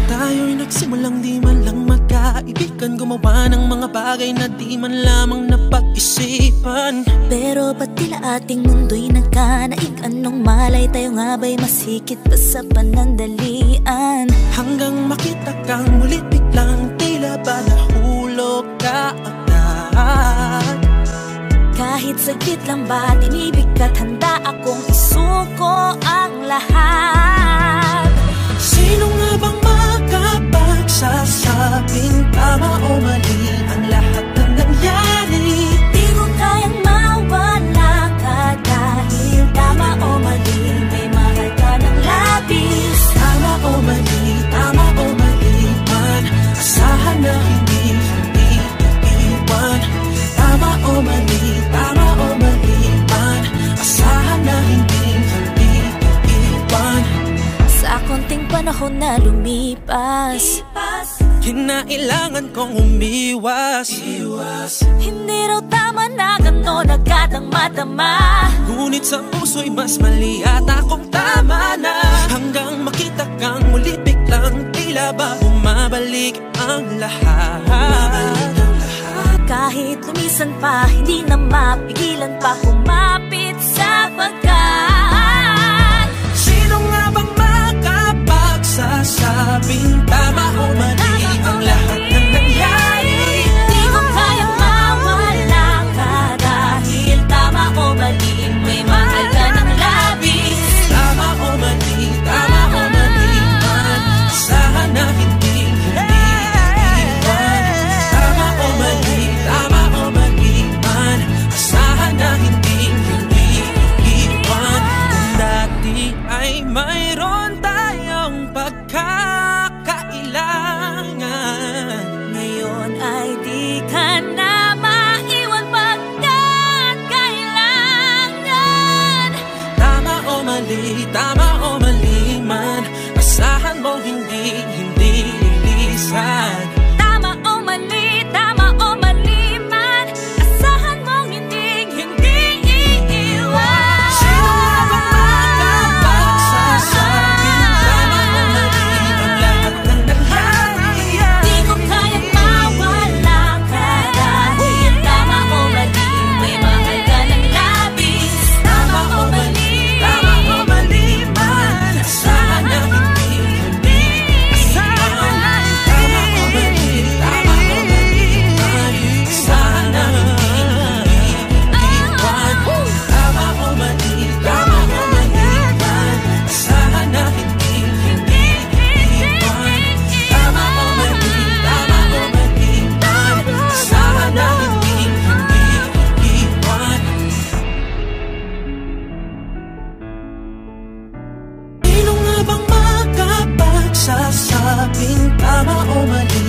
Tayo'y nagsimulang di man lang magkaibigan, gumawa ng mga bagay na di man lamang napag-isipan. Pero ba't tila ating mundo'y nagkanaigan, nung malay tayo nga ba'y masikit pa sa panandalian? Hanggang makita kang muli biglang tila ba nahulog ka agad. Kahit saglit lang ba tinibig ka't handa akong isuko ang lahat. Sino nga bang makapagsasabing tama o mali ang lahat ng nangyari? Di ko kayang mawala ka dahil tama o mali, may mahal ka ng labis. Tama o mali man, asahan na hindi iiwan. Tama o mali man, asahan na hindi iiwan. Sa konting panahon na lumipas, kinailangan kong umiwas. Hindi raw tama na gano'n agad ang matama, ngunit sa puso'y mas mali at akong tama na. Hanggang makita kang muli biglang tila ba bumabalik ang lahat. Kahit lumisan pa, hindi na mapigilan pa kumapit sa pagkat. Sino nga bang makapagsasabing tama o mali ang lahat ng nangyari? Di ko kayang mawala ka dahil tama o mali, may mahal ka ng labis. Tama o mali man, asahan na hindi iiwan. Tama o mali man, asahan na hindi iiwan. Kung dati ay mayroon tayong pagkakailangan, ngayon ay di ka na maiwan pagkat kailangan. Tama o mali man, asahan mo hindi lilisan. Tama o mali man, asahan mong hindi iiwan. Sino nga bang makapagsasabing tama o mali ang lahat ng nangyari? Di ko kayang mawala ka dahil tama o mali, may mahal ka ng labis. Tama o mali man, asahan na hindi iiwan. Tama o mali man, asahan na hindi iiwan. Tama o mali man, asahan na hindi iiwan. Tama o mali man, asahan na hindi iiwan. Sino nga bang makapagsasabing tama o mali